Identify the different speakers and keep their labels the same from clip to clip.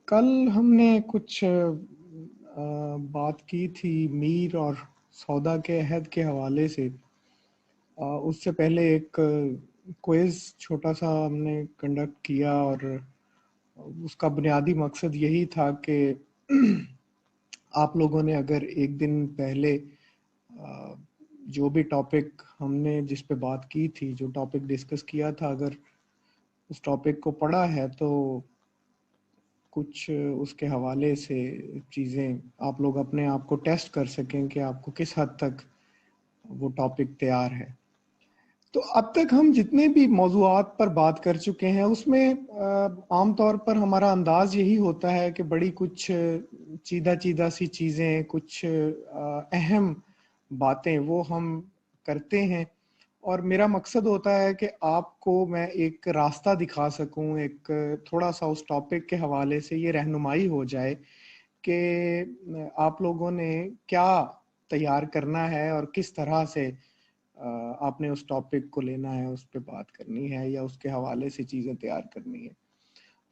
Speaker 1: کل ہم نے کچھ بات کی تھی میر اور سودا کے عہد کے حوالے سے۔ اس سے پہلے ایک کوئز چھوٹا سا ہم نے کنڈکٹ کیا، اور اس کا بنیادی مقصد یہی تھا کہ آپ لوگوں نے اگر ایک دن پہلے جو بھی ٹاپک ہم نے جس پہ بات کی تھی، جو ٹاپک ڈسکس کیا تھا، اگر اس ٹاپک کو پڑھا ہے تو کچھ اس کے حوالے سے چیزیں آپ لوگ اپنے آپ کو ٹیسٹ کر سکیں کہ آپ کو کس حد تک وہ ٹاپک تیار ہے۔ تو اب تک ہم جتنے بھی موضوعات پر بات کر چکے ہیں اس میں عام طور پر ہمارا انداز یہی ہوتا ہے کہ بڑی کچھ چیدہ چیدہ سی چیزیں، کچھ اہم باتیں وہ ہم کرتے ہیں، اور میرا مقصد ہوتا ہے کہ آپ کو میں ایک راستہ دکھا سکوں، ایک تھوڑا سا اس ٹاپک کے حوالے سے یہ رہنمائی ہو جائے کہ آپ لوگوں نے کیا تیار کرنا ہے اور کس طرح سے آپ نے اس ٹاپک کو لینا ہے، اس پہ بات کرنی ہے یا اس کے حوالے سے چیزیں تیار کرنی ہے۔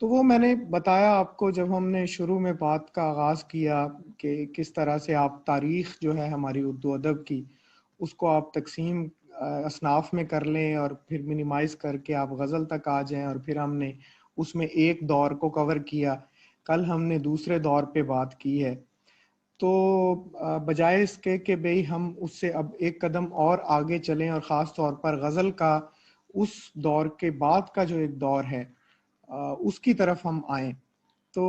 Speaker 1: تو وہ میں نے بتایا آپ کو جب ہم نے شروع میں بات کا آغاز کیا کہ کس طرح سے آپ تاریخ جو ہے ہماری اردو ادب کی، اس کو آپ تقسیم اصناف میں کر لیں اور پھر منیمائز کر کے آپ غزل تک آ جائیں، اور پھر ہم نے اس میں ایک دور کو کور کیا۔ کل ہم نے دوسرے دور پہ بات کی ہے، تو بجائے اس کے کہ بھئی ہم اس سے اب ایک قدم اور آگے چلیں اور خاص طور پر غزل کا اس دور کے بعد کا جو ایک دور ہے اس کی طرف ہم آئیں، تو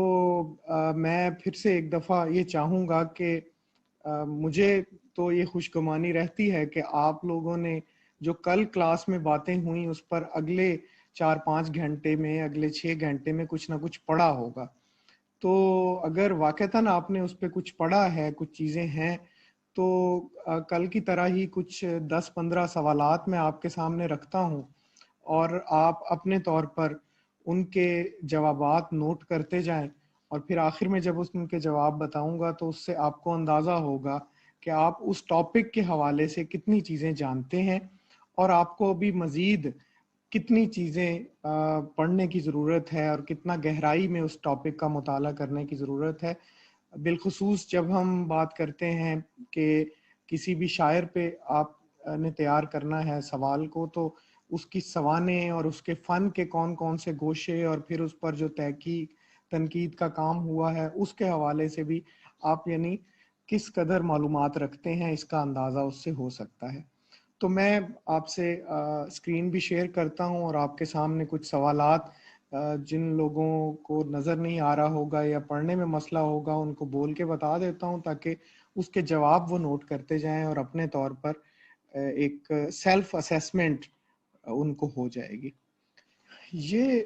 Speaker 1: میں پھر سے ایک دفعہ یہ چاہوں گا کہ مجھے تو یہ خوشگمانی رہتی ہے کہ آپ لوگوں نے جو کل کلاس میں باتیں ہوئیں اس پر اگلے 4-5 گھنٹے میں، اگلے 6 گھنٹے میں کچھ نہ کچھ پڑھا ہوگا۔ تو اگر واقعتاً آپ نے اس پہ کچھ پڑھا ہے، کچھ چیزیں ہیں، تو کل کی طرح ہی کچھ 10-15 سوالات میں آپ کے سامنے رکھتا ہوں، اور آپ اپنے طور پر ان کے جوابات نوٹ کرتے جائیں، اور پھر آخر میں جب ان کے جواب بتاؤں گا تو اس سے آپ کو اندازہ ہوگا کہ آپ اس ٹاپک کے حوالے سے کتنی چیزیں جانتے ہیں، اور آپ کو بھی مزید کتنی چیزیں پڑھنے کی ضرورت ہے اور کتنا گہرائی میں اس ٹاپک کا مطالعہ کرنے کی ضرورت ہے۔ بالخصوص جب ہم بات کرتے ہیں کہ کسی بھی شاعر پہ آپ نے تیار کرنا ہے سوال کو، تو اس کی سوانح اور اس کے فن کے کون کون سے گوشے، اور پھر اس پر جو تحقیق تنقید کا کام ہوا ہے اس کے حوالے سے بھی آپ یعنی کس قدر معلومات رکھتے ہیں اس کا اندازہ اس سے ہو سکتا ہے۔ تو میں آپ سے اسکرین بھی شیئر کرتا ہوں، اور آپ کے سامنے کچھ سوالات جن لوگوں کو نظر نہیں آ رہا ہوگا یا پڑھنے میں مسئلہ ہوگا ان کو بول کے بتا دیتا ہوں تاکہ اس کے جواب وہ نوٹ کرتے جائیں، اور اپنے طور پر ایک سیلف اسیسمنٹ ان کو ہو جائے گی۔ یہ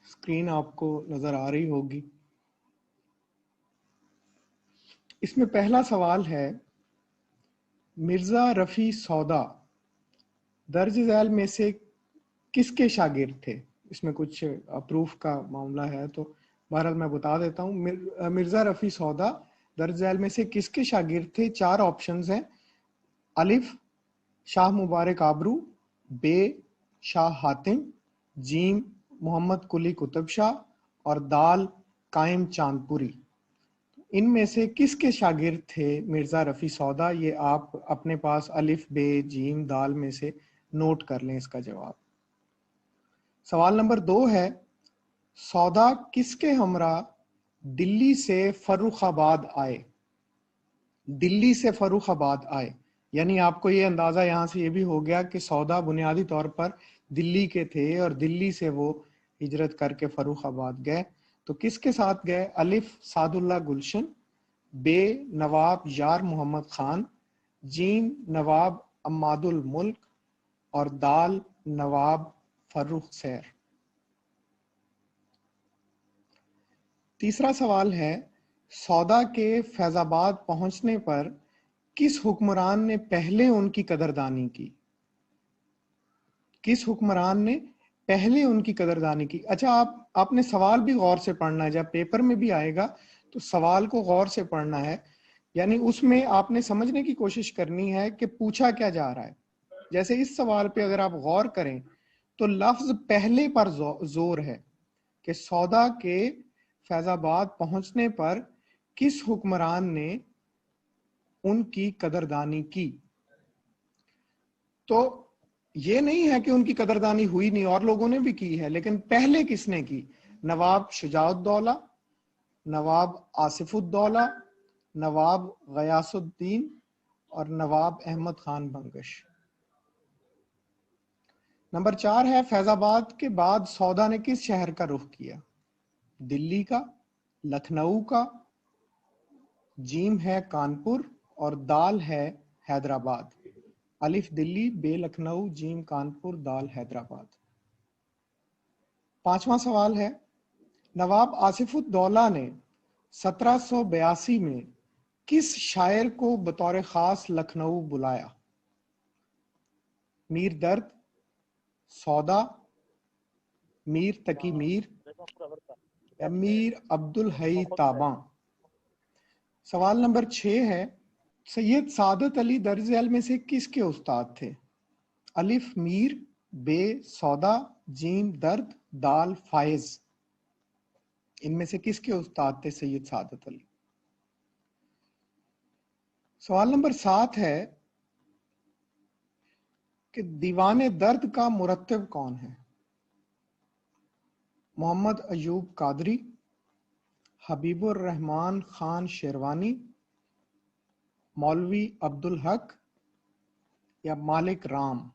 Speaker 1: اسکرین آپ کو نظر آ رہی ہوگی۔ اس میں پہلا سوال ہے، مرزا رفیع سودا درج ذیل میں سے کس کے شاگرد تھے؟ اس میں کچھ پروف کا معاملہ ہے، تو بہرحال میں بتا دیتا ہوں۔ مرزا رفیع سودا درج ذیل میں سے کس کے شاگرد تھے؟ 4 آپشنز ہیں: الف شاہ مبارک آبرو، بے شاہ حاتم، جیم محمد قلی قطب شاہ، اور دال قائم چاند پوری۔ ان میں سے کس کے شاگرد تھے مرزا رفیع سودا؟ یہ آپ اپنے پاس الف بے جیم دال میں سے نوٹ کر لیں اس کا جواب۔ سوال نمبر 2 ہے، سودا کس کے ہمراہ دلی سے فروخ آباد آئے؟ دلی سے فروخ آباد آئے، یعنی آپ کو یہ اندازہ یہاں سے یہ بھی ہو گیا کہ سودا بنیادی طور پر دلی کے تھے، اور دلی سے وہ ہجرت کر کے فروخ آباد گئے۔ تو کس کے ساتھ گئے؟ الف سعد اللہ گلشن، بے نواب یار محمد خان، جیم نواب عماد الملک، اور دال نواب فرخ سیر۔ تیسرا سوال ہے، سودا کے فیض آباد پہنچنے پر کس حکمران نے پہلے ان کی قدردانی کی؟ کس حکمران نے پہلے ان کی قدردانی کی؟ اچھا، آپ نے سوال بھی غور سے پڑھنا ہے، جب پیپر میں بھی آئے گا تو سوال کو غور سے پڑھنا ہے، یعنی اس میں آپ نے سمجھنے کی کوشش کرنی ہے کہ پوچھا کیا جا رہا ہے۔ جیسے اس سوال پہ اگر آپ غور کریں تو لفظ پہلے پر زور ہے کہ سودا کے فیض آباد پہنچنے پر کس حکمران نے ان کی قدردانی کی؟ تو یہ نہیں ہے کہ ان کی قدردانی ہوئی نہیں، اور لوگوں نے بھی کی ہے، لیکن پہلے کس نے کی؟ نواب شجاع الدولہ، نواب آصف الدولہ، نواب غیاث الدین اور نواب احمد خان بنگش۔ نمبر 4 ہے فیض آباد کے بعد سودا نے کس شہر کا رخ کیا؟ دلی کا، لکھنؤ کا، جیم ہے کانپور اور دال ہے حیدرآباد۔ الف دلی، بے لکھنؤ، جیم کانپور، دال حیدرآباد۔ 5واں سوال ہے نواب آصف الدولہ نے 1782 میں کس شاعر کو بطور خاص لکھنؤ بلایا؟ میر درد، سودا، میر تقی میر یا میر عبدالحی تاباں۔ سوال نمبر 6 ہے سید سعادت علی درج ذیل میں سے کس کے استاد تھے؟ الف میر، بے سودا، جیم درد، دال فائز۔ ان میں سے کس کے استاد تھے سید سعادت علی؟ سوال نمبر 7 ہے کہ دیوان درد کا مرتب کون ہے؟ محمد ایوب قادری، حبیب الرحمن خان شیروانی، مولوی عبدالحق یا مالک رام۔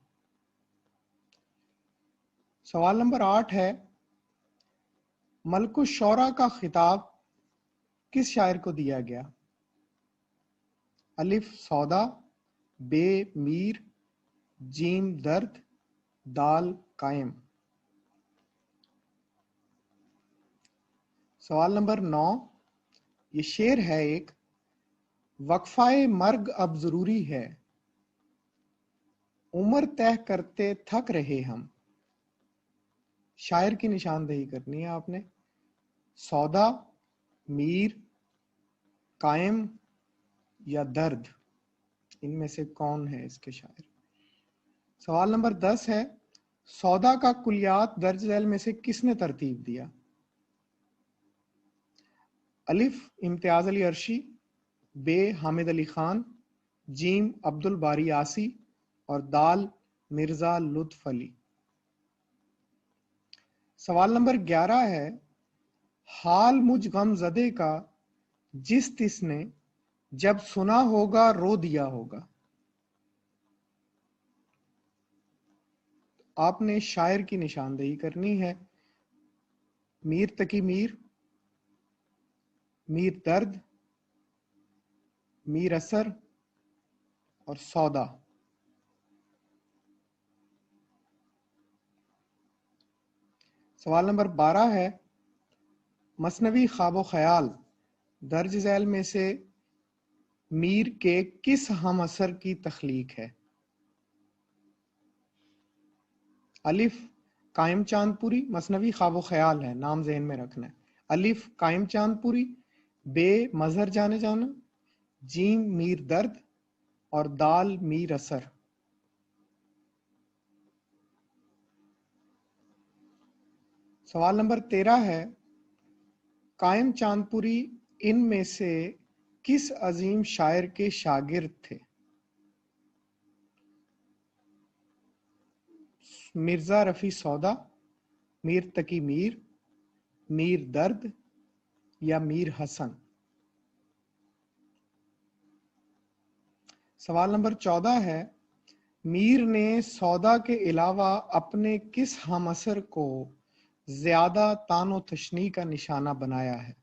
Speaker 1: سوال نمبر 8 ہے ملک الشعراء کا خطاب کس شاعر کو دیا گیا؟ الف سودا، بے میر، جیم درد، دال قائم۔ سوال نمبر 9، یہ شعر ہے ایک، وقفہ مرگ اب ضروری ہے، عمر طے کرتے تھک رہے ہم۔ شاعر کی نشاندہی کرنی ہے آپ نے۔ سودا، میر، قائم یا درد، ان میں سے کون ہے اس کے شاعر؟ سوال نمبر 10 ہے سودا کا کلیات درج ذیل میں سے کس نے ترتیب دیا؟ الف امتیاز علی عرشی، بے حامد علی خان، جیم عبد الباری آسی اور دال مرزا لطف علی۔ سوال نمبر 11 ہے حال مجھ غم زدے کا جس تس نے جب سنا ہوگا رو دیا ہوگا۔ آپ نے شاعر کی نشاندہی کرنی ہے۔ میر تقی میر، میر درد، میر اثر اور سودا۔ سوال نمبر 12 ہے مثنوی خواب و خیال درج ذیل میں سے میر کے کس ہم اثر کی تخلیق ہے؟ الف قائم چاند پوری، مثنوی خواب و خیال ہے، نام ذہن میں رکھنا ہے۔ الف قائم چاند پوری، بے مظہر جانے جانا، جیم میر درد اور دال میر اثر۔ سوال نمبر 13 ہے قائم چاند پوری ان میں سے کس عظیم شاعر کے شاگرد تھے؟ مرزا رفیع سودا، میر تقی میر، میر درد یا میر حسن۔ سوال نمبر 14 ہے میر نے سودا کے علاوہ اپنے کس ہم اثر کو زیادہ طعن و تشنیع کا نشانہ بنایا ہے؟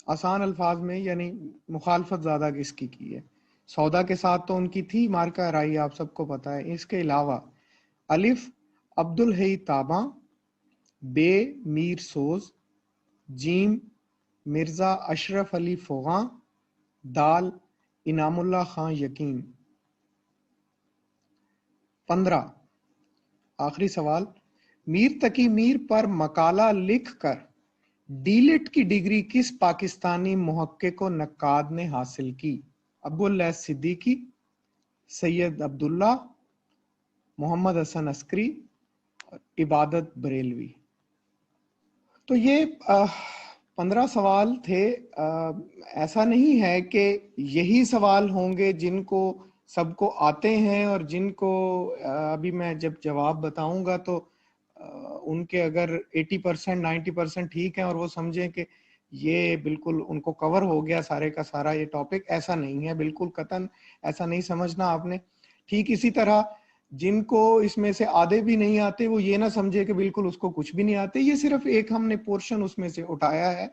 Speaker 1: آسان الفاظ میں یعنی مخالفت زیادہ کس کی ہے؟ سودا کے ساتھ تو ان کی تھی مارکا رائی، آپ سب کو پتا ہے۔ اس کے علاوہ الف عبدالحی تاباں، بے میر سوز، جیم مرزا اشرف علی فغاں، دال انعام اللہ خان یقین۔ 15 آخری سوال میر تقی میر پر مقالہ لکھ کر ڈیلٹ کی ڈگری کس پاکستانی محقق و نقاد نے حاصل کی؟ ابو اللیث صدیقی، سید عبداللہ، محمد حسن عسکری، عبادت بریلوی۔ تو یہ 15 سوال تھے. ایسا نہیں ہے کہ یہی سوال ہوں گے جن کو سب کو آتے ہیں اور جن کو ابھی میں جب جواب بتاؤں گا تو ان کے اگر 80% 90% ٹھیک ہیں اور وہ سمجھیں کہ یہ بالکل ان کو کور ہو گیا سارے کا سارا یہ ٹاپک، ایسا نہیں ہے، بالکل قطعاً ایسا نہیں سمجھنا آپ نے. ٹھیک اسی طرح جن کو اس میں سے آدھے بھی نہیں آتے وہ یہ نہ سمجھے کہ بالکل اس کو کچھ بھی نہیں آتے، یہ صرف ایک ہم نے پورشن اس میں سے اٹھایا ہے.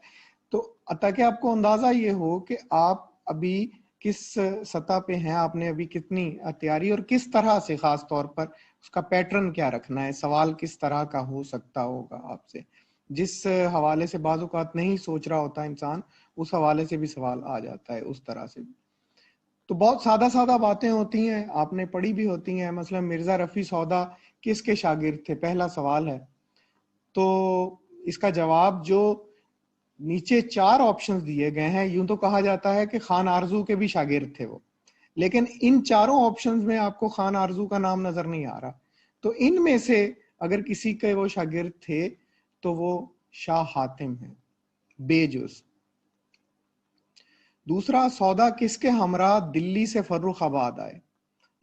Speaker 1: تو تاکہ آپ کو اندازہ یہ ہو کہ آپ ابھی کس سطح پہ ہیں، آپ نے ابھی کتنی تیاری اور کس طرح سے، خاص طور پر اس کا پیٹرن کیا رکھنا ہے، سوال کس طرح کا ہو سکتا ہوگا آپ سے. جس حوالے سے بعض اوقات نہیں سوچ رہا ہوتا انسان، اس حوالے سے بھی سوال آ جاتا ہے، اس طرح سے بھی. تو بہت سادہ سادہ باتیں ہوتی ہیں، آپ نے پڑھی بھی ہوتی ہیں. مثلا مرزا رفیع سودا کس کے شاگرد تھے، پہلا سوال ہے. تو اس کا جواب جو نیچے 4 آپشنز دیے گئے ہیں، یوں تو کہا جاتا ہے کہ خان آرزو کے بھی شاگرد تھے وہ، لیکن ان چاروں آپشنز میں آپ کو خان آرزو کا نام نظر نہیں آ رہا. تو ان میں سے اگر کسی کے وہ شاگرد تھے تو وہ شاہ حاتم ہیں بے جز. دوسرا، سودا کس کے ہمراہ دلی سے فرخ آباد آئے.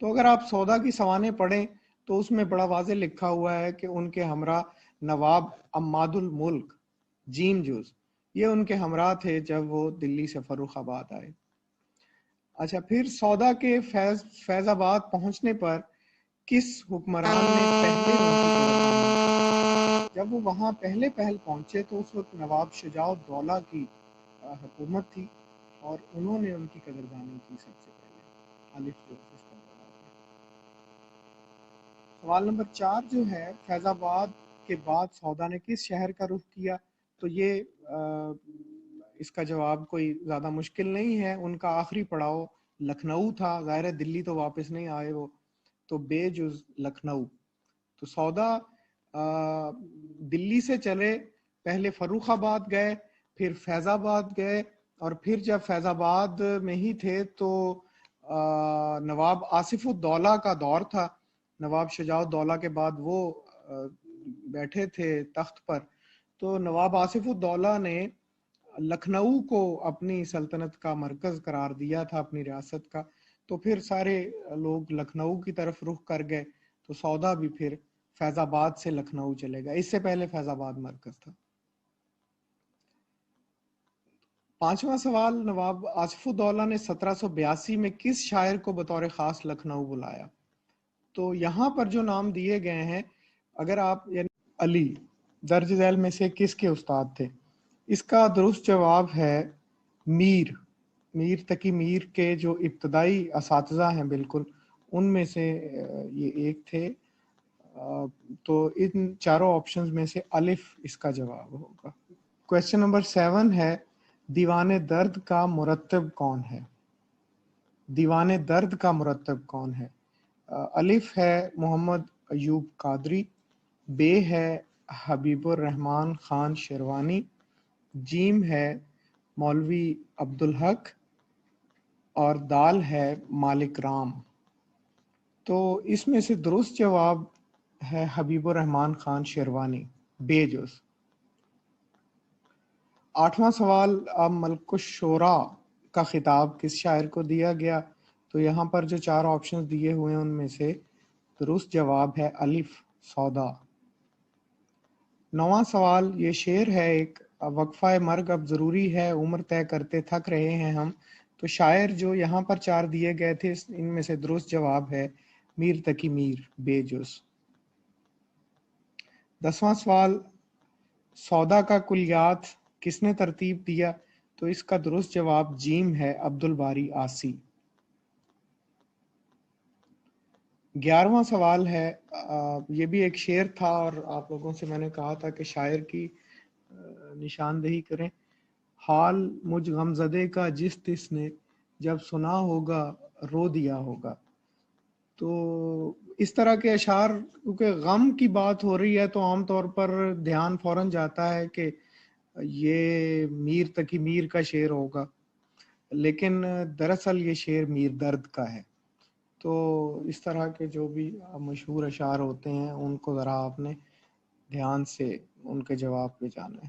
Speaker 1: تو اگر آپ سودا کی سوانح پڑھیں تو اس میں بڑا واضح لکھا ہوا ہے کہ ان کے ہمراہ نواب عماد الملک جیم جز، یہ ان کے ہمراہ تھے جب وہ دلی سے فرخ آباد آئے. اچھا، پھر سودا کے فیض آباد پہنچنے پر کس حکمران نے پہلے ان کی قدردانی کی؟ جب وہ وہاں پہلے پہنچے تو اس وقت نواب شجاع الدولہ کی حکومت تھی اور انہوں نے ان کی قدردانی کی سب سے پہلے. الف جو اس کا جواب ہے. سوال نمبر 4 جو ہے، فیض آباد کے بعد سودا نے کس شہر کا رخ کیا؟ تو یہ اس کا جواب کوئی زیادہ مشکل نہیں ہے، ان کا آخری پڑاؤ لکھنؤ تھا. ظاہر ہے دلی تو واپس نہیں آئے وہ، تو بے جز لکھنؤ. تو سودا دلی سے چلے، پہلے فروخ آباد گئے، پھر فیض آباد گئے، اور پھر جب فیض آباد میں ہی تھے تو نواب آصف الدولہ کا دور تھا. نواب شجاع الدولہ کے بعد وہ بیٹھے تھے تخت پر. تو نواب آصف الدولہ نے لکھنؤ کو اپنی سلطنت کا مرکز قرار دیا تھا، اپنی ریاست کا. تو پھر سارے لوگ لکھنؤ کی طرف رخ کر گئے. تو سودا بھی پھر فیض آباد سے لکھنؤ چلے گا، اس سے پہلے فیض آباد مرکز تھا. 5واں سوال، نواب آصف الدولہ نے 1782 میں کس شاعر کو بطور خاص لکھنؤ بلایا؟ تو یہاں پر جو نام دیے گئے ہیں، اگر آپ یعنی علی درج ذیل میں سے کس کے استاد تھے؟ اس کا درست جواب ہے میر تقی میر کے جو ابتدائی اساتذہ ہیں بالکل، ان میں سے یہ ایک تھے. تو ان چاروں آپشنز میں سے الف اس کا جواب ہوگا. کویسچن نمبر 7 ہے، دیوان درد کا مرتب کون ہے؟ دیوان درد کا مرتب کون ہے؟ الف ہے محمد ایوب قادری، بے ہے حبیب الرحمن خان شیروانی، جیم ہے مولوی عبدالحق، اور دال ہے مالک رام. تو اس میں سے درست جواب ہے حبیب الرحمن خان شیروانی بے جز. 8واں سوال، اب ملک الشورا کا خطاب کس شاعر کو دیا گیا؟ تو یہاں پر جو 4 آپشنز دیے ہوئے ہیں ان میں سے درست جواب ہے الف سودا. 9واں سوال، یہ شعر ہے ایک، وقفہ مرگ اب ضروری ہے، عمر طے کرتے تھک رہے ہیں ہم. تو شاعر جو یہاں پر 4 دیے گئے تھے ان میں سے درست جواب ہے میر تقی میر بے جز. 10واں سوال، سودا کا کلیات کس نے ترتیب دیا؟ تو اس کا درست جواب جیم ہے عبد الباری عاصی. 11واں سوال ہے، یہ بھی ایک شعر تھا اور آپ لوگوں سے میں نے کہا تھا کہ شاعر کی نشاندہی کریں. حال مجھ غمزدے کا جس تس نے جب سنا ہوگا رو دیا ہوگا. تو اس طرح کے اشعار کیونکہ غم کی بات ہو رہی ہے تو عام طور پر دھیان فوراً جاتا ہے کہ یہ میر تقی میر کا شعر ہوگا، لیکن دراصل یہ شعر میر درد کا ہے. تو اس طرح کے جو بھی مشہور اشعار ہوتے ہیں ان کو ذرا آپ نے دھیان سے ان کے جواب پہ جانا ہے.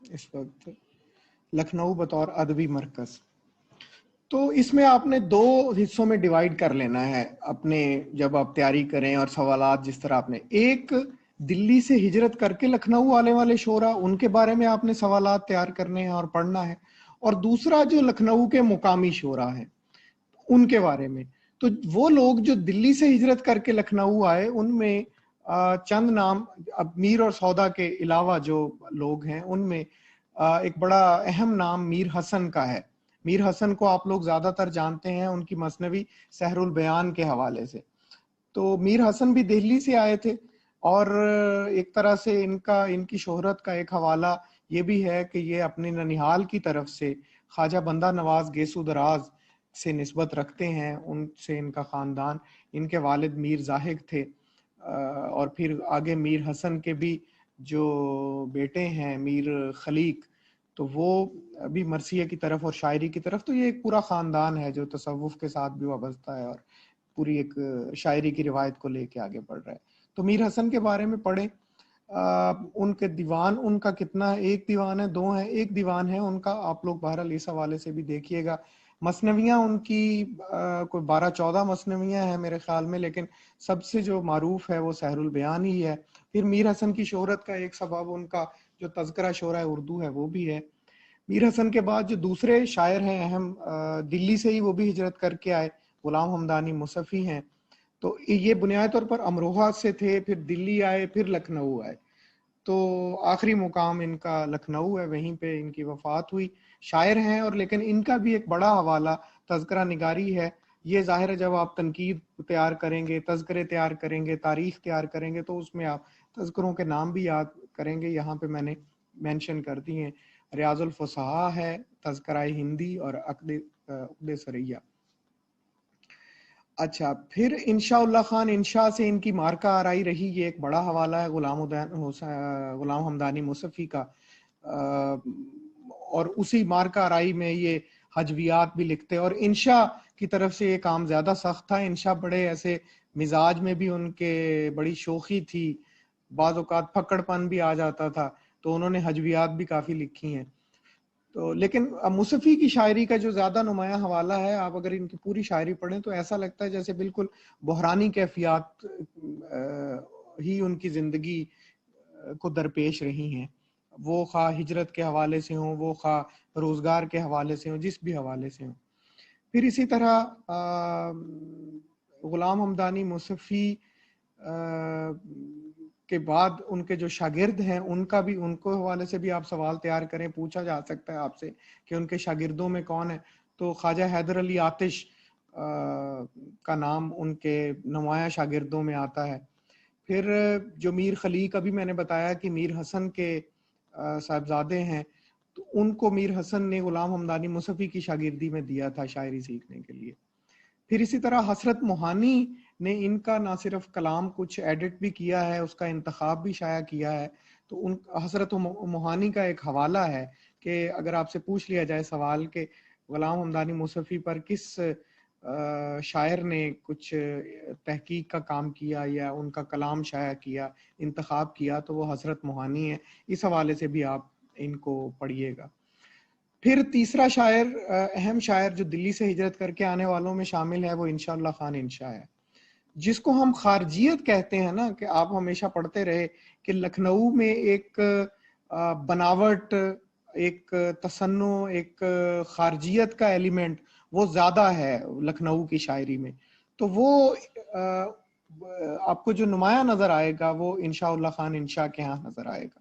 Speaker 1: اس وقت لکھنؤ بطور ادبی مرکز. تو اس میں آپ نے دو حصوں میں ڈیوائیڈ کر لینا ہے اپنے, جب آپ تیاری کریں اور سوالات جس طرح آپ نے, ایک دلی سے ہجرت کر کے لکھنؤ آنے والے شعراء, ان کے بارے میں آپ نے سوالات تیار کرنے ہیں اور پڑھنا ہے, اور دوسرا جو لکھنؤ کے مقامی شعراء ہیں ان کے بارے میں. تو وہ لوگ جو دلی سے ہجرت کر کے لکھنؤ آئے, ان میں چند نام, اب میر اور سودا کے علاوہ جو لوگ ہیں ان میں ایک بڑا اہم نام میر حسن کا ہے. میر حسن کو آپ لوگ زیادہ تر جانتے ہیں ان کی مثنوی سحر البیان کے حوالے سے. تو میر حسن بھی دہلی سے آئے تھے, اور ایک طرح سے ان کی شہرت کا ایک حوالہ یہ بھی ہے کہ یہ اپنے ننیحال کی طرف سے خواجہ بندہ نواز گیسو دراز سے نسبت رکھتے ہیں, ان سے ان کا خاندان. ان کے والد میر زاہد تھے, اور پھر آگے میر حسن کے بھی جو بیٹے ہیں میر خلیق, تو وہ ابھی مرثیہ کی طرف اور شاعری کی طرف. تو یہ ایک پورا خاندان ہے جو تصوف کے ساتھ بھی وابستہ ہے اور پوری ایک شاعری کی روایت کو لے کے آگے بڑھ رہا ہے. تو میر حسن کے بارے میں پڑھیں, ان کے دیوان, ان کا کتنا ہے, ایک دیوان ہے, دو ہیں, ایک دیوان ہے ان کا, آپ لوگ بہرحال اس حوالے سے بھی دیکھیے گا. مثنویاں ان کی کوئی 12-14 مثنویاں ہیں میرے خیال میں, لیکن سب سے جو معروف ہے وہ سحر البیان ہی ہے. پھر میر حسن کی شہرت کا ایک سبب ان کا جو تذکرہ شعراء اردو ہے وہ بھی ہے. میر حسن کے بعد جو دوسرے شاعر ہیں اہم, دلی سے ہی وہ بھی ہجرت کر کے آئے, غلام حمدانی مصفی ہیں. تو یہ بنیادی طور پر امروہہ سے تھے, پھر دلی آئے, پھر لکھنؤ آئے. تو آخری مقام ان کا لکھنؤ ہے, وہیں پہ ان کی وفات ہوئی. شاعر ہیں اور لیکن ان کا بھی ایک بڑا حوالہ تذکرہ نگاری ہے. یہ ظاہر ہے جب آپ تنقید تیار کریں گے, تذکرے تیار کریں گے, تاریخ تیار کریں گے, تو اس میں آپ تذکروں کے نام بھی یاد کریں گے. یہاں پہ میں نے مینشن کر دی ہیں, ریاض الفصحاء ہے, تذکرہ ہندی اور عقد سریہ. اچھا, پھر انشاء اللہ خان انشاء سے ان کی مارکہ آرائی رہی, یہ ایک بڑا حوالہ ہے غلام حمدانی مصفی کا, اور اسی مارکہ آرائی میں یہ حجویات بھی لکھتے. اور انشاء کی طرف سے یہ کام زیادہ سخت تھا. انشاء بڑے ایسے مزاج میں بھی ان کے بڑی شوخی تھی, بعض اوقات پھکڑ پن بھی آ جاتا تھا, تو انہوں نے حجویات بھی کافی لکھی ہیں. تو لیکن مصفی کی شاعری کا جو زیادہ نمایاں حوالہ ہے, آپ اگر ان کی پوری شاعری پڑھیں تو ایسا لگتا ہے جیسے بالکل بحرانی کیفیات ہی ان کی زندگی کو درپیش رہی ہیں. وہ خواہ ہجرت کے حوالے سے ہوں, وہ خواہ روزگار کے حوالے سے ہوں, جس بھی حوالے سے ہوں. پھر اسی طرح غلام حمدانی مصفی کے بعد ان کے جو شاگرد ہیں ان کا بھی, ان کو حوالے سے بھی آپ سوال تیار کریں, پوچھا جا سکتا ہے آپ سے کہ ان کے شاگردوں میں کون ہے. تو خواجہ حیدر علی آتش کا نام ان کے نمایاں شاگردوں میں آتا ہے. پھر جو میر خلیق, ابھی میں نے بتایا کہ میر حسن کے صاحبزادے ہیں, تو ان کو میر حسن نے غلام حمدانی مصفی کی شاگردی میں دیا تھا شاعری سیکھنے کے لیے. پھر اسی طرح حسرت موہانی نے ان کا نہ صرف کلام کچھ ایڈٹ بھی کیا ہے, اس کا انتخاب بھی شائع کیا ہے. تو ان حسرت موہانی کا ایک حوالہ ہے کہ اگر آپ سے پوچھ لیا جائے سوال کہ غلام حمدانی مصفی پر کس شاعر نے کچھ تحقیق کا کام کیا یا ان کا کلام شائع کیا, انتخاب کیا, تو وہ حسرت موہانی ہے. اس حوالے سے بھی آپ ان کو پڑھیے گا. پھر تیسرا شاعر, اہم شاعر جو دلی سے ہجرت کر کے آنے والوں میں شامل ہے, وہ انشاء اللہ خان انشاء ہے, جس کو ہم خارجیت کہتے ہیں نا, کہ آپ ہمیشہ پڑھتے رہے کہ لکھنؤ میں ایک بناوٹ, ایک تصنع, ایک خارجیت کا ایلیمنٹ وہ زیادہ ہے لکھنؤ کی شاعری میں. تو وہ آپ کو جو نمایاں نظر آئے گا وہ انشاء اللہ خان انشاء کے ہاں نظر آئے گا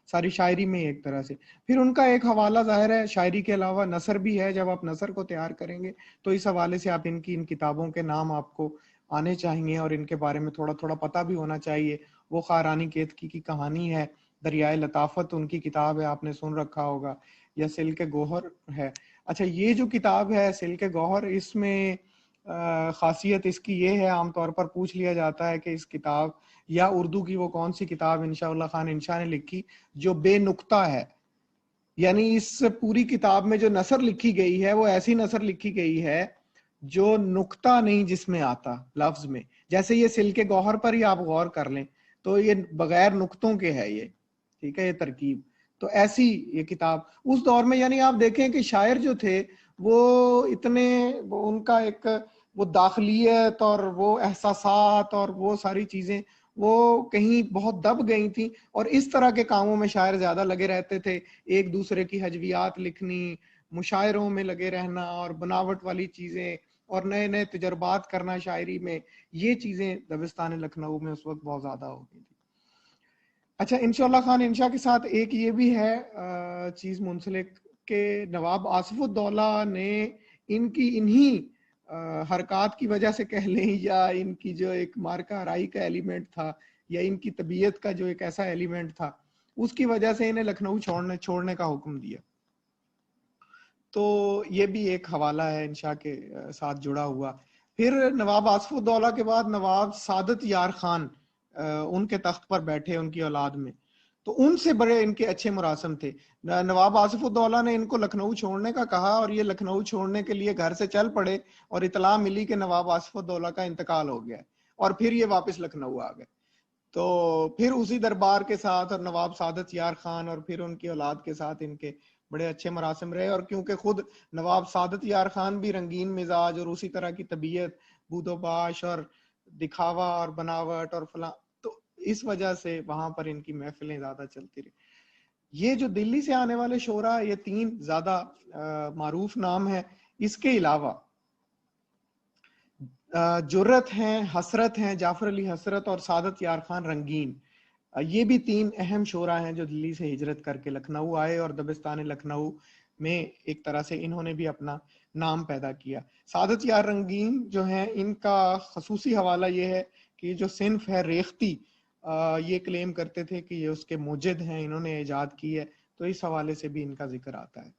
Speaker 1: ساری شاعری میں ایک طرح سے. پھر ان کا ایک حوالہ ظاہر ہے شاعری کے علاوہ نثر بھی ہے, جب آپ نثر کو تیار کریں گے تو اس حوالے سے آپ ان کتابوں کے نام آپ کو آنے چاہیے اور ان کے بارے میں تھوڑا تھوڑا پتہ بھی ہونا چاہیے. وہ خارانی کیتکی کی کہانی ہے, دریائے لطافت ان کی کتاب ہے, آپ نے سن رکھا ہوگا, یا سلک گوہر ہے. اچھا, یہ جو کتاب ہے سلک گوہر, اس میں خاصیت اس کی یہ ہے, عام طور پر پوچھ لیا جاتا ہے کہ اس کتاب یا اردو کی وہ کون سی کتاب انشاء اللہ خان انشاء نے لکھی جو بے نقطہ ہے. یعنی اس پوری کتاب میں جو نثر لکھی گئی ہے وہ ایسی نثر لکھی گئی ہے جو نقطہ نہیں جس میں آتا لفظ میں. جیسے یہ سلک گوہر پر ہی آپ غور کر لیں تو یہ بغیر نقطوں کے ہے, یہ ٹھیک ہے, یہ ترکیب. تو ایسی یہ کتاب اس دور میں، یعنی آپ دیکھیں کہ شاعر جو تھے وہ اتنے، وہ ان کا ایک وہ داخلیت اور وہ احساسات اور وہ ساری چیزیں وہ کہیں بہت دب گئی تھیں، اور اس طرح کے کاموں میں شاعر زیادہ لگے رہتے تھے، ایک دوسرے کی ہجویات لکھنی، مشاعروں میں لگے رہنا اور بناوٹ والی چیزیں اور نئے نئے تجربات کرنا شاعری میں، یہ چیزیں دبستان لکھنؤ میں اس وقت بہت زیادہ ہو گئی تھی۔ اچھا، انشاءاللہ خان انشاء کے ساتھ ایک یہ بھی ہے چیز منسلک کہ نواب آصف الدولہ نے ان کی انہی حرکات کی وجہ سے کہہ لیں، یا ان کی جو ایک مارکہ آرائی کا ایلیمنٹ تھا، یا ان کی طبیعت کا جو ایک ایسا ایلیمنٹ تھا، اس کی وجہ سے انہیں لکھنؤ چھوڑنے کا حکم دیا۔ تو یہ بھی ایک حوالہ ہے انشاء کے ساتھ جڑا ہوا۔ پھر نواب آصف الدولہ کے بعد نواب سعادت یار خان ان کے تخت پر بیٹھے ان کی اولاد میں، تو ان سے بڑے ان کے اچھے مراسم تھے۔ نواب آصف الدولہ نے ان کو لکھنؤ چھوڑنے کا کہا، اور یہ لکھنؤ چھوڑنے کے لیے گھر سے چل پڑے، اور اطلاع ملی کہ نواب آصف الدولہ کا انتقال ہو گیا، اور پھر یہ واپس لکھنؤ آ گئے۔ تو پھر اسی دربار کے ساتھ اور نواب سعادت یار خان اور پھر ان کی اولاد کے ساتھ ان کے بڑے اچھے مراسم رہے، اور کیونکہ خود نواب سعادت یار خان بھی رنگین مزاج اور اسی طرح کی طبیعت، بود و باش اور دکھاوا اور بناوٹ اور فلاں، تو اس وجہ سے وہاں پر ان کی محفلیں زیادہ چلتی رہی۔ یہ جو دلی سے آنے والے شعراء، یہ تین زیادہ معروف نام ہیں۔ اس کے علاوہ جرت ہیں، حسرت ہیں، جعفر علی حسرت اور سعادت یار خان رنگین، یہ بھی تین اہم شعراء ہیں جو دلی سے ہجرت کر کے لکھنؤ آئے، اور دبستان لکھنؤ میں ایک طرح سے انہوں نے بھی اپنا نام پیدا کیا۔ سعادت یار رنگین جو ہیں، ان کا خصوصی حوالہ یہ ہے کہ یہ جو صنف ہے ریختی، یہ کلیم کرتے تھے کہ یہ اس کے موجد ہیں، انہوں نے ایجاد کی ہے، تو اس حوالے سے بھی ان کا ذکر آتا ہے۔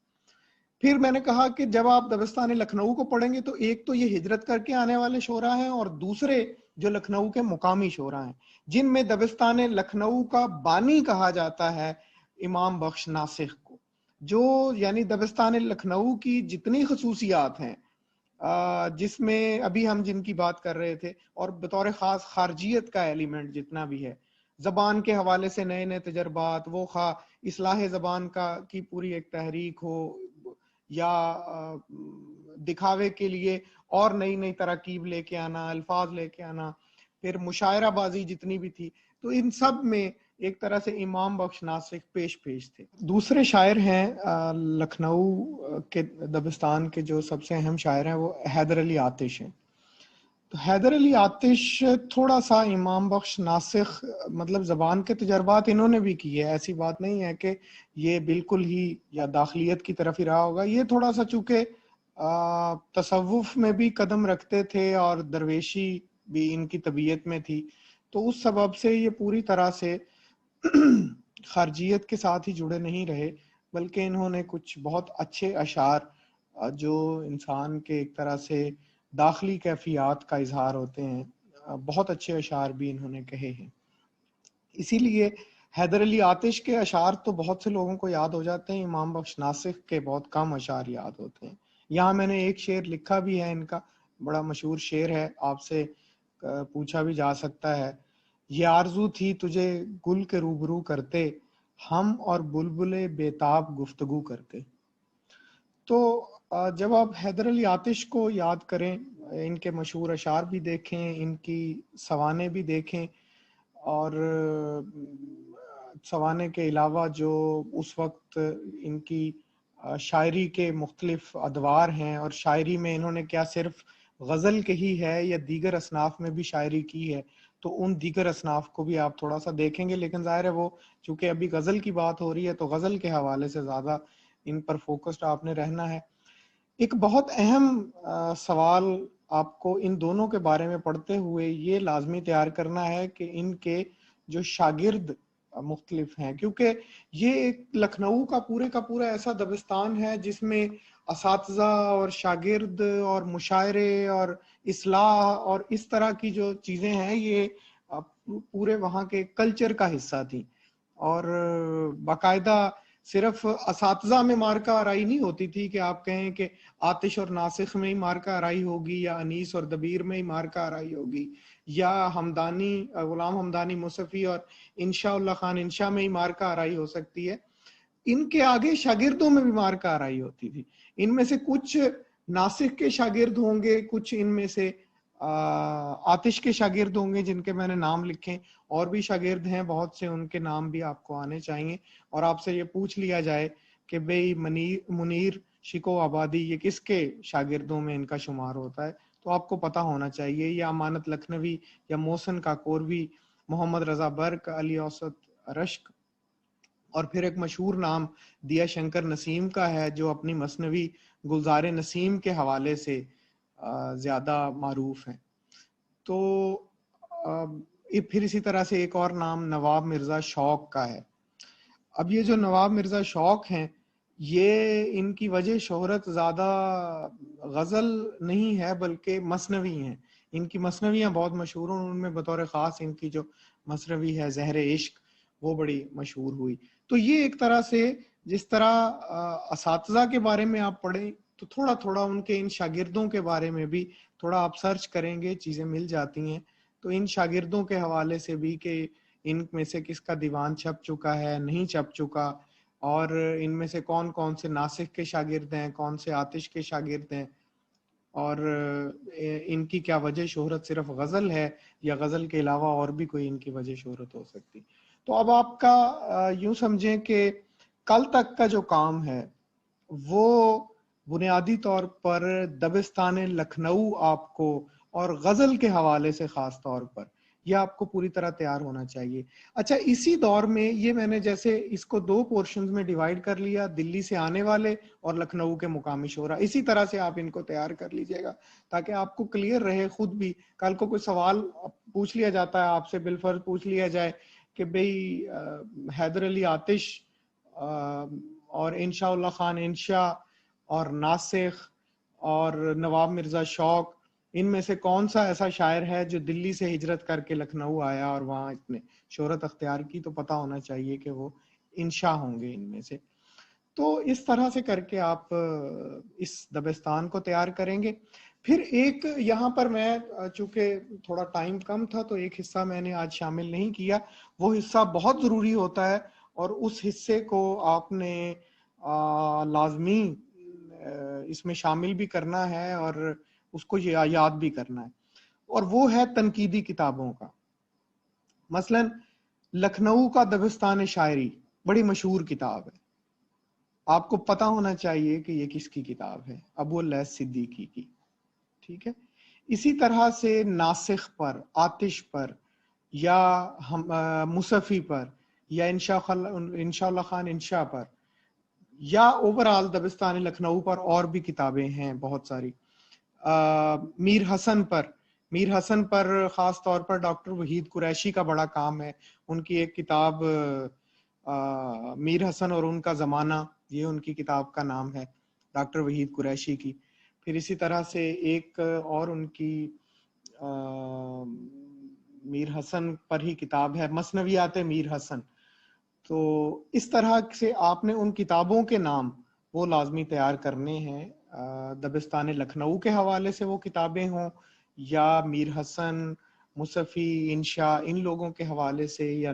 Speaker 1: پھر میں نے کہا کہ جب آپ دبستان لکھنؤ کو پڑھیں گے تو ایک تو یہ ہجرت کر کے آنے والے شعراء ہیں، اور دوسرے جو لکھنؤ کے مقامی شعراء ہیں، جن میں دبستان لکھنؤ کا بانی کہا جاتا ہے امام بخش ناسخ کو، جو یعنی دبستان لکھنؤ کی جتنی خصوصیات ہیں، جس میں ابھی ہم جن کی بات کر رہے تھے، اور بطور خاص خارجیت کا ایلیمنٹ جتنا بھی ہے، زبان کے حوالے سے نئے نئے تجربات، وہ خواہ اصلاح زبان کی پوری ایک تحریک ہو، یا دکھاوے کے لیے اور نئی نئی تراکیب لے کے آنا، الفاظ لے کے آنا، پھر مشاعرہ بازی جتنی بھی تھی، تو ان سب میں ایک طرح سے امام بخش ناسخ پیش تھے۔ دوسرے شاعر ہیں لکھنؤ کے دبستان کے جو سب سے اہم شاعر ہیں، وہ حیدر علی آتش ہیں۔ تو حیدر علی آتش تھوڑا سا امام بخش ناسخ، مطلب زبان کے تجربات انہوں نے بھی کیے، ایسی بات نہیں ہے کہ یہ بالکل ہی یا داخلیت کی طرف ہی رہا ہوگا، یہ تھوڑا سا چونکہ تصوف میں بھی قدم رکھتے تھے اور درویشی بھی ان کی طبیعت میں تھی، تو اس سبب سے یہ پوری طرح سے خارجیت کے ساتھ ہی جڑے نہیں رہے، بلکہ انہوں نے کچھ بہت اچھے اشعار جو انسان کے ایک طرح سے داخلی کیفیات کا اظہار ہوتے ہیں، بہت اچھے اشعار بھی انہوں نے کہے ہیں۔ اسی لیے حیدر علی آتش کے اشعار تو بہت سے لوگوں کو یاد ہو جاتے ہیں، امام بخش ناسخ کے بہت کم اشعار یاد ہوتے ہیں۔ یہاں میں نے ایک شعر لکھا بھی ہے ان کا، بڑا مشہور شعر ہے، آپ سے پوچھا بھی جا سکتا ہے: یہ آرزو تھی تجھے گل کے روبرو کرتے، ہم اور بلبل بیتاب گفتگو کرتے۔ تو جب آپ حیدر علی آتش کو یاد کریں، ان کے مشہور اشعار بھی دیکھیں، ان کی سوانے بھی دیکھیں، اور سوانے کے علاوہ جو اس وقت ان کی شاعری کے مختلف ادوار ہیں، اور شاعری میں انہوں نے کیا صرف غزل کہی ہے یا دیگر اصناف میں بھی شاعری کی ہے، تو ان دیگر اصناف کو بھی آپ تھوڑا سا دیکھیں گے، لیکن ظاہر ہے وہ چونکہ ابھی غزل کی بات ہو رہی ہے تو غزل کے حوالے سے زیادہ ان پر فوکسڈ آپ نے رہنا ہے۔ ایک بہت اہم سوال آپ کو ان دونوں کے بارے میں پڑھتے ہوئے یہ لازمی تیار کرنا ہے کہ ان کے جو شاگرد مختلف ہیں، کیونکہ یہ ایک لکھنؤ کا پورا ایسا دبستان ہے جس میں اساتذہ اور شاگرد اور مشاعرے اور اصلاح اور اس طرح کی جو چیزیں ہیں، یہ پورے وہاں کے کلچر کا حصہ تھیں، اور باقاعدہ صرف اساتذہ میں مارکہ آرائی نہیں ہوتی تھی کہ آپ کہیں کہ آتش اور ناسخ میں ہی مارکہ آرائی ہوگی، یا انیس اور دبیر میں ہی مارکہ آرائی ہوگی، یا غلام حمدانی مصفی اور انشاء اللہ خان انشاء میں ہی مارکہ آرائی ہو سکتی ہے۔ ان کے آگے شاگردوں میں بھی مار کار آئی ہوتی تھی. ان میں سے کچھ ناسخ کے شاگرد ہوں گے, کچھ ان میں سے آتش کے شاگرد ہوں گے جن کے میں نے نام لکھے, اور بھی شاگرد ہیں بہت سے, ان کے نام بھی آپ کو آنے چاہیے. اور آپ سے یہ پوچھ لیا جائے کہ بھئی منیر شکو آبادی یہ کس کے شاگردوں میں ان کا شمار ہوتا ہے, تو آپ کو پتا ہونا چاہیے. یا امانت لکھنوی, یا محسن کاکوروی, محمد رضا برق, علی اوسط رشک, اور پھر ایک مشہور نام دیا شنکر نسیم کا ہے جو اپنی مثنوی گلزار نسیم کے حوالے سے زیادہ معروف ہیں. تو پھر اسی طرح سے ایک اور نام نواب مرزا شوق کا ہے. اب یہ جو نواب مرزا شوق ہیں, یہ ان کی وجہ شہرت زیادہ غزل نہیں ہے بلکہ مثنوی ہیں. ان کی مثنویاں بہت مشہور ہیں, ان میں بطور خاص ان کی جو مثنوی ہے زہر عشق وہ بڑی مشہور ہوئی. تو یہ ایک طرح سے جس طرح اساتذہ کے بارے میں آپ پڑھیں تو تھوڑا تھوڑا ان کے ان شاگردوں کے بارے میں بھی تھوڑا آپ سرچ کریں گے, چیزیں مل جاتی ہیں. تو ان شاگردوں کے حوالے سے بھی کہ ان میں سے کس کا دیوان چھپ چکا ہے, نہیں چھپ چکا, اور ان میں سے کون کون سے ناسخ کے شاگرد ہیں, کون سے آتش کے شاگرد ہیں, اور ان کی کیا وجہ شہرت صرف غزل ہے یا غزل کے علاوہ اور بھی کوئی ان کی وجہ شہرت ہو سکتی. تو اب آپ کا یوں سمجھیں کہ کل تک کا جو کام ہے وہ بنیادی طور پر دبستان لکھنؤ آپ کو اور غزل کے حوالے سے خاص طور پر یہ آپ کو پوری طرح تیار ہونا چاہیے. اچھا, اسی دور میں یہ میں نے جیسے اس کو 2 پورشنز میں ڈیوائیڈ کر لیا, دلی سے آنے والے اور لکھنؤ کے مقامی شعراء. اسی طرح سے آپ ان کو تیار کر لیجئے گا تاکہ آپ کو کلیئر رہے. خود بھی کل کو کوئی سوال پوچھ لیا جاتا ہے آپ سے, بالفرض پوچھ لیا جائے کہ بھئی حیدر علی آتش اور انشاء اللہ خان انشاء اور ناسخ اور نواب مرزا شوق, ان میں سے کون سا ایسا شاعر ہے جو دلی سے ہجرت کر کے لکھنؤ آیا اور وہاں اتنے شہرت اختیار کی, تو پتہ ہونا چاہیے کہ وہ انشاء ہوں گے ان میں سے. تو اس طرح سے کر کے آپ اس دبستان کو تیار کریں گے. پھر ایک یہاں پر میں چونکہ تھوڑا ٹائم کم تھا تو ایک حصہ میں نے آج شامل نہیں کیا, وہ حصہ بہت ضروری ہوتا ہے اور اس حصے کو آپ نے لازمی اس میں شامل بھی کرنا ہے اور اس کو یاد بھی کرنا ہے, اور وہ ہے تنقیدی کتابوں کا. مثلا لکھنؤ کا دبستان شاعری بڑی مشہور کتاب ہے, آپ کو پتا ہونا چاہیے کہ یہ کس کی کتاب ہے, ابو اللیث صدیقی کی. ٹھیک ہے, اسی طرح سے ناسخ پر, آتش پر, یا مصفی پر, یا انشاء اللہ خان انشاء پر, یا اوورال دبستان لکھنؤ پر اور بھی کتابیں ہیں بہت ساری. میر حسن پر خاص طور پر ڈاکٹر وحید قریشی کا بڑا کام ہے. ان کی ایک کتاب میر حسن اور ان کا زمانہ, یہ ان کی کتاب کا نام ہے, ڈاکٹر وحید قریشی کی. پھر اسی طرح سے ایک اور ان کی میر حسن پر ہی کتاب ہے, مثنویات میر حسن. تو اس طرح سے آپ نے ان کتابوں کے نام وہ لازمی تیار کرنے ہیں. دبستان لکھنؤ کے حوالے سے وہ کتابیں ہوں, یا میر حسن, مصفی, انشاء, ان لوگوں کے حوالے سے, یا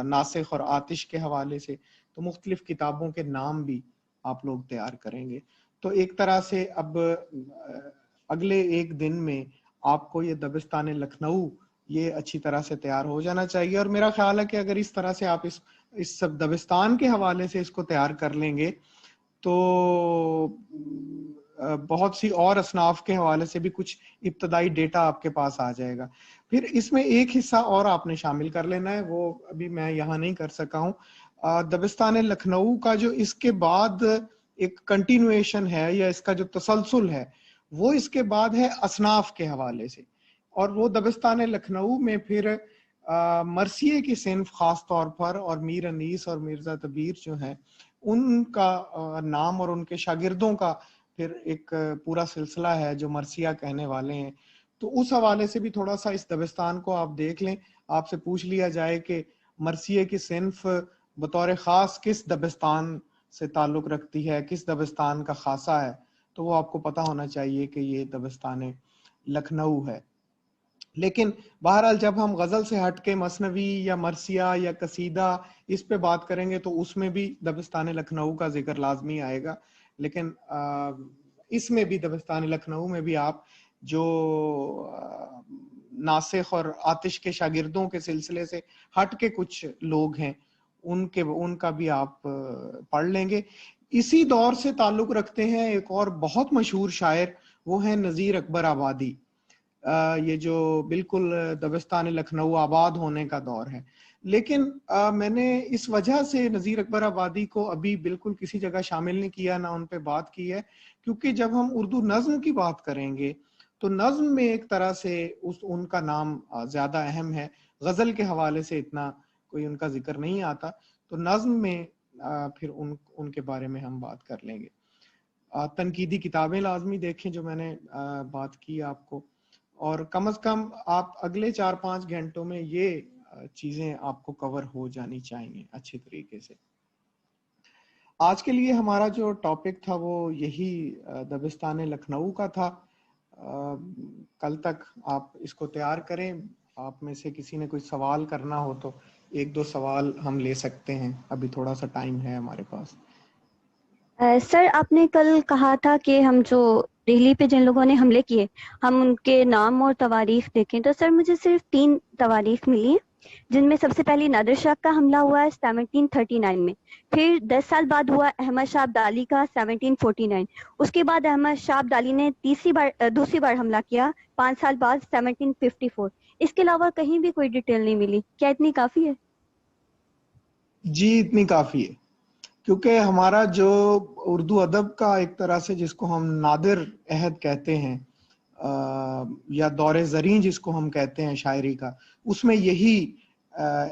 Speaker 1: ناسخ اور آتش کے حوالے سے, تو مختلف کتابوں کے نام بھی آپ لوگ تیار کریں گے. تو ایک طرح سے اب اگلے ایک دن میں آپ کو یہ دبستان لکھنؤ یہ اچھی طرح سے تیار ہو جانا چاہیے. اور میرا خیال ہے کہ اگر اس طرح سے آپ اس سب دبستان کے حوالے سے اس کو تیار کر لیں گے تو بہت سی اور اصناف کے حوالے سے بھی کچھ ابتدائی ڈیٹا آپ کے پاس آ جائے گا. پھر اس میں ایک حصہ اور آپ نے شامل کر لینا ہے, وہ ابھی میں یہاں نہیں کر سکا ہوں. دبستان لکھنؤ کا جو اس کے بعد ایک کنٹینویشن ہے یا اس کا جو تسلسل ہے وہ اس کے بعد ہے اصناف کے حوالے سے. اور وہ دبستان لکھنؤ میں پھر مرثیے کی صنف خاص طور پر اور میر انیس اور مرزا طبیر جو ہیں ان کا نام اور ان کے شاگردوں کا پھر ایک پورا سلسلہ ہے جو مرثیہ کہنے والے ہیں. تو اس حوالے سے بھی تھوڑا سا اس دبستان کو آپ دیکھ لیں. آپ سے پوچھ لیا جائے کہ مرثیے کی صنف بطور خاص کس دبستان سے تعلق رکھتی ہے, کس دبستان کا خاصہ ہے, تو وہ آپ کو پتا ہونا چاہیے کہ یہ دبستان لکھنؤ ہے. لیکن بہرحال جب ہم غزل سے ہٹ کے مثنوی یا مرثیہ یا قصیدہ اس پہ بات کریں گے تو اس میں بھی دبستان لکھنؤ کا ذکر لازمی آئے گا. لیکن اس میں بھی دبستان لکھنؤ میں بھی آپ جو ناسخ اور آتش کے شاگردوں کے سلسلے سے ہٹ کے کچھ لوگ ہیں ان کا بھی آپ پڑھ لیں گے. اسی دور سے تعلق رکھتے ہیں ایک اور بہت مشہور شاعر، وہ ہیں نذیر اکبر آبادی. یہ جو بالکل دبستان لکھنؤ آباد ہونے کا دور ہے. لیکن میں نے اس وجہ سے نذیر اکبر آبادی کو ابھی بالکل کسی جگہ شامل نہیں کیا، نہ ان پہ بات کی ہے، کیونکہ جب ہم اردو نظم کی بات کریں گے تو نظم میں ایک طرح سے ان کا نام زیادہ اہم ہے. غزل کے حوالے سے اتنا کوئی ان کا ذکر نہیں آتا، تو نظم میں پھر ان کے بارے میں ہم بات کر لیں گے. تنقیدی کتابیں لازمی دیکھیں جو میں نے بات کی آپ کو، اور کم از کم آپ اگلے 4-5 گھنٹوں میں یہ چیزیں آپ کو کور ہو جانی چاہیے اچھے طریقے سے. آج کے لیے ہمارا جو ٹاپک تھا وہ یہی دبستان لکھنؤ کا تھا. کل تک آپ اس کو تیار کریں. آپ میں سے کسی نے کوئی سوال کرنا ہو تو 1-2 سوال ہم لے سکتے ہیں، ابھی تھوڑا سا ٹائم ہے ہمارے پاس.
Speaker 2: سر آپ نے کل کہا تھا کہ ہم جو دہلی پہ جن لوگوں نے حملے کیے ہم ان کے نام اور تواریخ دیکھیں، تو سر مجھے صرف 3 تواریخ ملی ہیں، جن میں سب سے پہلی نادر شاہ کا حملہ ہوا ہے 1739 میں، پھر 10 سال بعد ہوا احمد شاہ ابدالی کا 1749، اس کے بعد احمد شاہ ابدالی نے دوسری بار حملہ کیا 5 سال بعد 1754. اس کے علاوہ کہیں بھی کوئی ڈیٹیل نہیں ملی، کیا اتنی کافی ہے؟
Speaker 1: جی اتنی کافی ہے، کیونکہ ہمارا جو اردو ادب کا ایک طرح سے جس کو ہم نادر عہد کہتے ہیں یا دور زریں جس کو ہم کہتے ہیں شاعری کا، اس میں یہی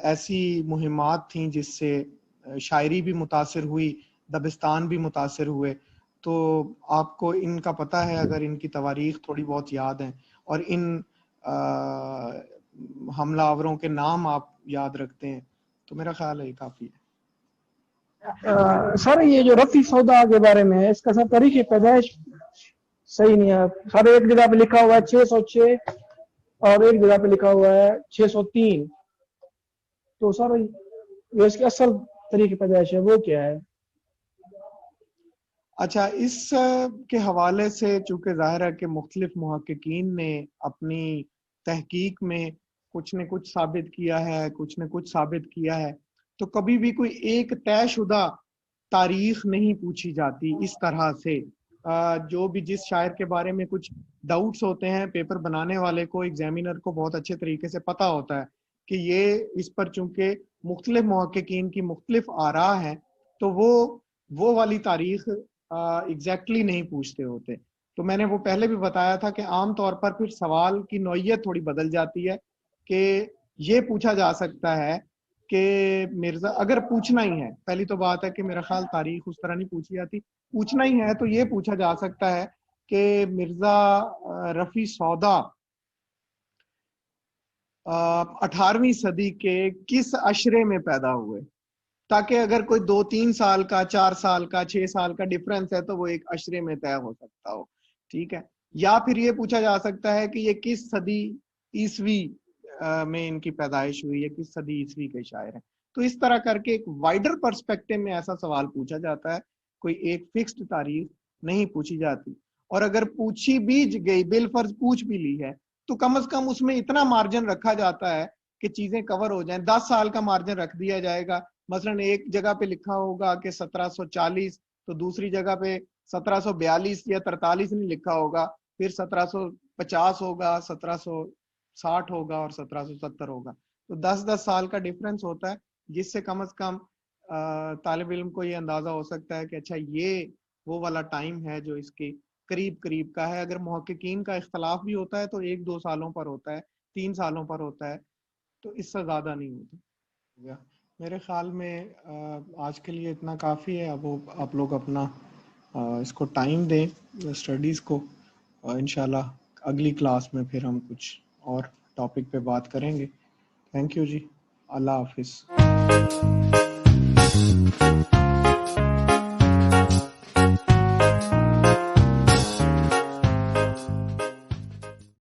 Speaker 1: ایسی مہمات تھیں جس سے شاعری بھی متاثر ہوئی، دبستان بھی متاثر ہوئے. تو آپ کو ان کا پتہ ہے اگر ان کی تواریخ تھوڑی بہت یاد ہیں اور ان حملہ آوروں کے نام آپ یاد رکھتے ہیں تو میرا خیال ہے یہ کافی ہے.
Speaker 3: سر یہ جو رفیع سودا کے بارے میں ہے، اس کا سب تاریخ پیدائش صحیح نہیں ہے. سر ایک جگہ پہ لکھا ہوا ہے 606 اور ایک جگہ پہ لکھا ہوا ہے 603. تو سر یہ اس کی اصل تاریخ پیدائش ہے وہ کیا ہے؟
Speaker 1: اچھا، اس کے حوالے سے چونکہ ظاہر ہے کہ مختلف محققین نے اپنی تحقیق میں کچھ نہ کچھ ثابت کیا ہے، تو کبھی بھی کوئی ایک طے شدہ تاریخ نہیں پوچھی جاتی اس طرح سے. جو بھی جس شاعر کے بارے میں کچھ ڈاؤٹس ہوتے ہیں، پیپر بنانے والے کو، ایگزامینر کو بہت اچھے طریقے سے پتا ہوتا ہے کہ یہ اس پر چونکہ مختلف محققین کی مختلف آراء ہیں تو وہ والی تاریخ ایگزیکٹلی نہیں پوچھتے ہوتے. تو میں نے وہ پہلے بھی بتایا تھا کہ عام طور پر پھر سوال کی نوعیت تھوڑی بدل جاتی ہے کہ یہ پوچھا جا سکتا ہے کہ مرزا، اگر پوچھنا ہی ہے، پہلی تو بات ہے کہ میرا خیال تاریخ اس طرح نہیں پوچھی جاتی، پوچھنا ہی ہے تو یہ پوچھا جا سکتا ہے کہ مرزا رفیع سودا 18ویں صدی کے کس عشرے میں پیدا ہوئے، تاکہ اگر کوئی 2-3 سال کا، 4 سال کا، 6 سال کا ڈیفرنس ہے تو وہ ایک عشرے میں طے ہو سکتا ہو. ٹھیک ہے. یا پھر یہ پوچھا جا سکتا ہے کہ یہ کس صدی عیسوی میں ان کی پیدائش ہوئی ہے، کس صدی عیسوی کے شاعر ہیں. تو اس طرح کر کے ایک وائڈر پرسپیکٹو میں ایسا سوال پوچھا جاتا ہے، کوئی ایک فکسڈ تاریخ نہیں پوچھی جاتی. اور اگر پوچھی بھی گئی، بالفرض پوچھ بھی لی ہے، تو کم از کم اس میں اتنا مارجن رکھا جاتا ہے کہ چیزیں کور ہو جائیں. 10 سال کا مارجن رکھ دیا جائے گا. مثلا ایک جگہ پہ لکھا ہوگا کہ 1740 تو دوسری جگہ پہ 1742 یا 43 نہیں لکھا ہوگا، پھر 1750 ہوگا، 1760 ہوگا اور 1770 ہوگا. تو 10 سال کا ڈیفرنس ہوتا ہے، جس سے کم از کم طالب علم کو یہ اندازہ ہو سکتا ہے کہ اچھا یہ وہ والا ٹائم ہے جو اس کے قریب کا ہے. اگر محققین کا اختلاف بھی ہوتا ہے تو 1-2 سالوں پر ہوتا ہے، 3 سالوں پر ہوتا ہے، تو اس سے زیادہ نہیں ہوتا. میرے خیال میں آج کے لیے اتنا کافی ہے. اب آپ لوگ اپنا اس کو ٹائم دیں اسٹڈیز کو، انشاءاللہ اگلی کلاس میں پھر ہم کچھ اور ٹاپک پہ بات کریں گے. تھینک یو جی، اللہ حافظ.